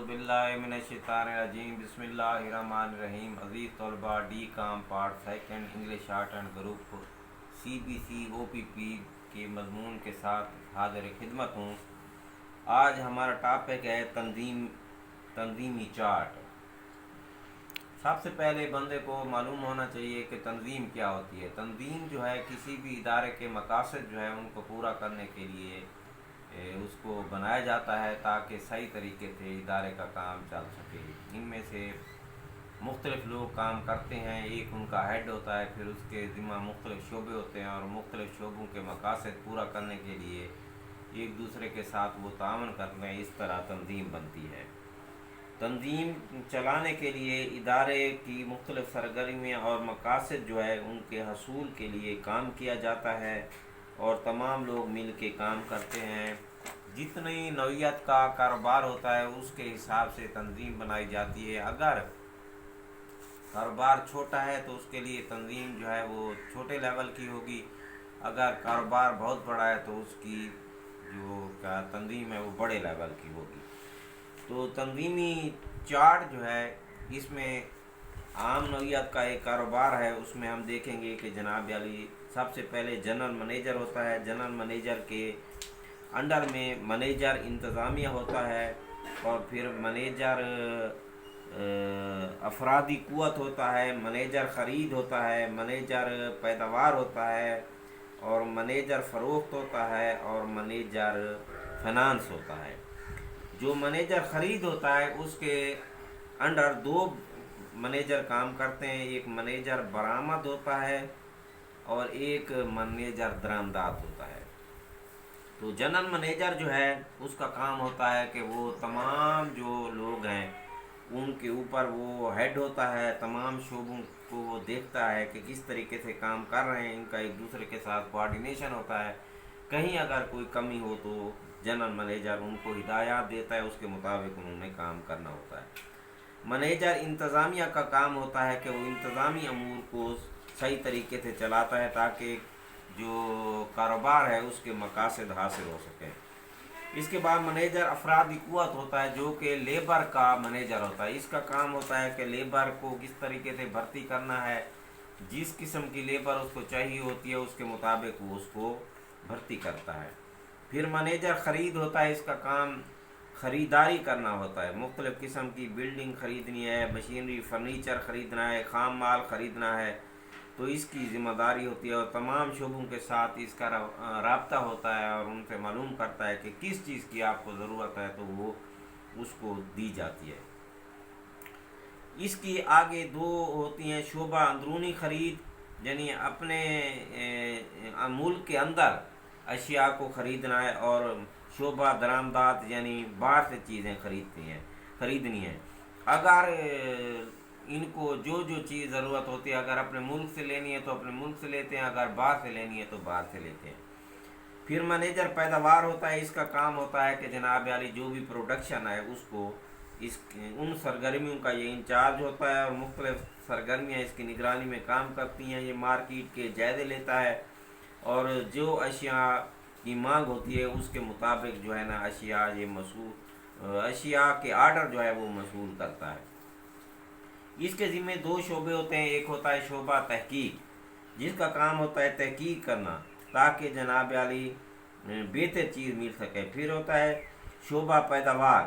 अऊज़ुबिल्लाहिमिनश्शैतानिर्रजीम बिस्मिल्लाहिर्रहमानिर्रहीम। अज़ीज़ तलबा, डी काम part second English art and group CBC OPP के मजमून के साथ हाज़िर खिदमत हूँ। आज हमारा टॉपिक है तंजीमी चार्ट। सबसे पहले बंदे को मालूम होना चाहिए कि तंजीम क्या होती है। तंजीम जो है किसी भी इदारे के मकासद जो है उनको पूरा करने के लिए उसको बनाया जाता है ताकि सही तरीके से इदारे का काम चल सके। इनमें से मुख्तलिफ़ लोग काम करते हैं। एक उनका हेड होता है, फिर उसके ज़िम्मा मुख्तलिफ़ शोबे होते हैं और मुख्तलिफ़ शोबों के मकासद पूरा करने के लिए एक दूसरे के साथ वो तावन करते हैं। इस तरह तंजीम बनती है। तंजीम चलाने के लिए इदारे की मुख्तलिफ़ सरगर्मियाँ और मकासद जो है उनके हसूल के लिए काम किया जाता है और तमाम लोग मिल के काम करते हैं। जितनी नौइयत का कारोबार होता है उसके हिसाब से तंजीम बनाई जाती है। अगर कारोबार छोटा है तो उसके लिए तंजीम जो है वो छोटे लेवल की होगी। अगर कारोबार बहुत बड़ा है तो उसकी जो तंजीम है वो बड़े लेवल की होगी। तो तंजीमी चार्ट जो है इसमें आम नौइयत का एक कारोबार है। उसमें हम देखेंगे कि जनाब अली सबसे पहले जनरल मैनेजर होता है। जनरल मैनेजर के अंडर में मैनेजर इंतज़ामिया होता है और फिर मैनेजर अफरादी कुव्वत होता है, मैनेजर ख़रीद होता है, मैनेजर पैदावार होता है और मैनेजर फ़रोख्त होता है और मैनेजर फाइनेंस होता है। जो मैनेजर ख़रीद होता है उसके अंडर दो मैनेजर काम करते हैं। एक मैनेजर बरामद होता है और एक मैनेजर दरामदात होता है। तो जनरल मैनेजर जो है उसका काम होता है कि वो तमाम जो लोग हैं उनके ऊपर वो हेड होता है। तमाम शोबों को वो देखता है कि किस तरीके से काम कर रहे हैं, इनका एक दूसरे के साथ कोऑर्डिनेशन होता है। कहीं अगर कोई कमी हो तो जनरल मैनेजर उनको हिदायत देता है, उसके मुताबिक उन्होंने काम करना होता है। मैनेजर इंतज़ामिया का काम होता है कि वो इंतज़ामी अमूर को सही तरीके से चलाता है ताकि जो कारोबार है उसके मकासद हासिल हो सकें। इसके बाद मैनेजर अफरादी कुव्वत होता है जो कि लेबर का मैनेजर होता है। इसका काम होता है कि लेबर को किस तरीके से भर्ती करना है, जिस किस्म की लेबर उसको चाहिए होती है उसके मुताबिक वो उसको भर्ती करता है। फिर मैनेजर ख़रीद होता है। इसका काम ख़रीदारी करना होता है। मुख्तलिफ़ किस्म की बिल्डिंग ख़रीदनी है, मशीनरी फर्नीचर ख़रीदना है, ख़ाम माल ख़रीदना है, तो इसकी ज़िम्मेदारी होती है और तमाम शोबों के साथ इसका राब्ता होता है और उनसे मालूम करता है कि किस चीज़ की आपको ज़रूरत है तो वो उसको दी जाती है। इसकी आगे दो होती हैं शोबा अंदरूनी ख़रीद, यानी अपने मुल्क के अंदर अशिया को ख़रीदना है, और शोबा दरामदात यानी बाहर से चीज़ें ख़रीदनी है। अगर इनको जो जो चीज़ ज़रूरत होती है अगर अपने मुल्क से लेनी है तो अपने मुल्क से लेते हैं, अगर बाहर से लेनी है तो बाहर से लेते हैं। फिर मैनेजर पैदावार होता है। इसका काम होता है कि जनाब वाली जो भी प्रोडक्शन है उसको उन सरगर्मियों का ये इंचार्ज होता है और मुख्तलिफ़ सरगर्मियाँ इसकी निगरानी में काम करती हैं। ये मार्केट के जायज़े लेता है और जो अशिया की मांग होती है उसके मुताबिक जो है ना अशिया के आर्डर जो है वो मसूल करता है। इसके ज़िम्मे दो शोबे होते हैं। एक होता है शोबा तहकीक, जिसका काम होता है तहकीक करना ताकि जनाब अली बेहतर चीज़ मिल सके। फिर होता है शोबा पैदावार।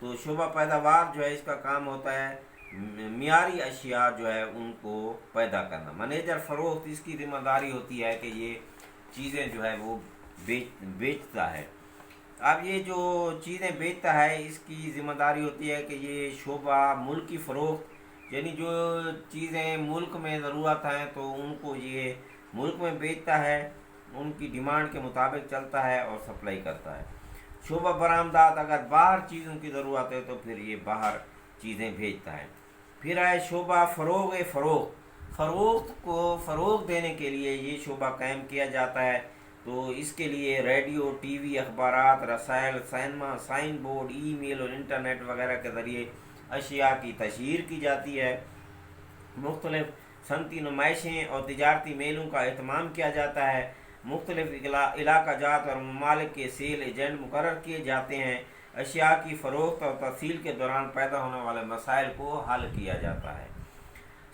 तो शोबा पैदावार जो है इसका काम होता है मियारी अशिया जो है उनको पैदा करना। मैनेजर फ़रोख्त, इसकी ज़िम्मेदारी होती है कि ये चीज़ें जो है वो बेचता है। अब ये जो चीज़ें बेचता है इसकी ज़िम्मेदारी होती है कि ये शोबा मुल्क की फ़रोख्त, यानी जो चीज़ें मुल्क में ज़रूरत हैं तो उनको ये मुल्क में बेचता है, उनकी डिमांड के मुताबिक चलता है और सप्लाई करता है। शोबा बरामदात, अगर बाहर चीज़ों की ज़रूरत है तो फिर ये बाहर चीज़ें भेजता है। फिर है शोबा फ़रोख्त को फ़रोग़ देने के लिए ये शोबा कायम किया जाता है। तो इसके लिए रेडियो, टीवी, अखबारात, रसायल, सिनेमा, साइन बोर्ड, ईमेल और इंटरनेट वगैरह के ज़रिए अशिया की तशहीर की जाती है। मुख्तलिफ़ सनती नुमाइशें और तिजारती मेलों का एहतमाम किया जाता है। मुख्तलिफ़ इलाका जात और ममालिक के सेल एजेंट मुकर्रर किए जाते हैं। اشیاء کی فروخت اور ترسیل کے دوران پیدا ہونے والے مسائل کو حل کیا جاتا ہے۔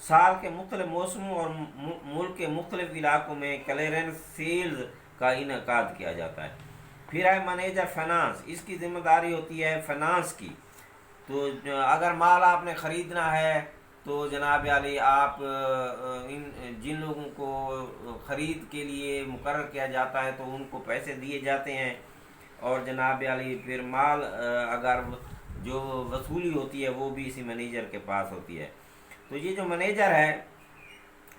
سال کے مختلف موسموں اور ملک کے مختلف علاقوں میں کلیئرنس سیلز کا انعقاد کیا جاتا ہے۔ پھر ہے منیجر فائنانس، اس کی ذمہ داری ہوتی ہے فائنانس کی۔ تو اگر مال آپ نے خریدنا ہے تو جناب علی آپ جن لوگوں کو خرید کے لیے مقرر کیا جاتا ہے تو ان کو پیسے دیے جاتے ہیں، اور جناب علی پھر مال اگر جو وصولی ہوتی ہے وہ بھی اسی منیجر کے پاس ہوتی ہے۔ تو یہ جو منیجر ہے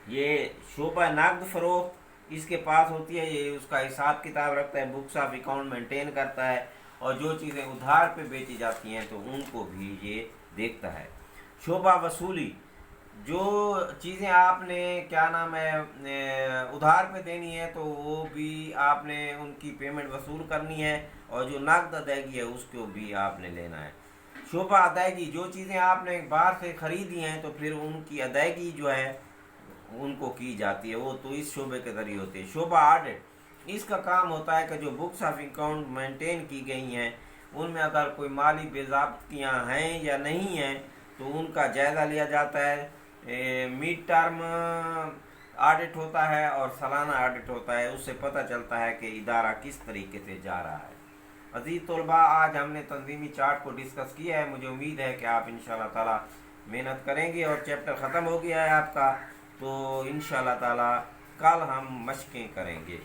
یہ شعبہ نقد فروخت اس کے پاس ہوتی ہے، یہ اس کا حساب کتاب رکھتا ہے، بکس آف اکاؤنٹ مینٹین کرتا ہے، اور جو چیزیں ادھار پہ بیچی جاتی ہیں تو ان کو بھی یہ دیکھتا ہے۔ شعبہ وصولی، جو چیزیں آپ نے کیا نام ہے ادھار پہ دینی ہے تو وہ بھی آپ نے ان کی پیمنٹ وصول کرنی ہے، اور جو نقد ادائیگی ہے اس کو بھی آپ نے لینا ہے۔ شعبہ ادائیگی، جو چیزیں آپ نے باہر سے خریدی ہیں تو پھر ان کی ادائیگی جو ہے ان کو کی جاتی ہے، وہ تو اس شعبے کے ذریعے ہوتی ہے۔ شعبہ آڈٹ، اس کا کام ہوتا ہے کہ جو بکس آف اکاؤنٹ مینٹین کی گئی ہیں ان میں اگر کوئی مالی بے ضابطگیاں ہیں یا نہیں ہیں تو ان کا جائزہ لیا جاتا ہے۔ میڈ ٹرم آڈٹ ہوتا ہے اور سالانہ آڈٹ ہوتا ہے، اس سے پتہ چلتا ہے کہ ادارہ کس طریقے سے جا رہا ہے۔ عزیز طلباء، آج ہم نے تنظیمی چارٹ کو ڈسکس کیا ہے، مجھے امید ہے کہ آپ انشاءاللہ تعالی محنت کریں گے، اور چیپٹر ختم ہو گیا ہے آپ کا، تو انشاءاللہ تعالی کل ہم مشقیں کریں گے۔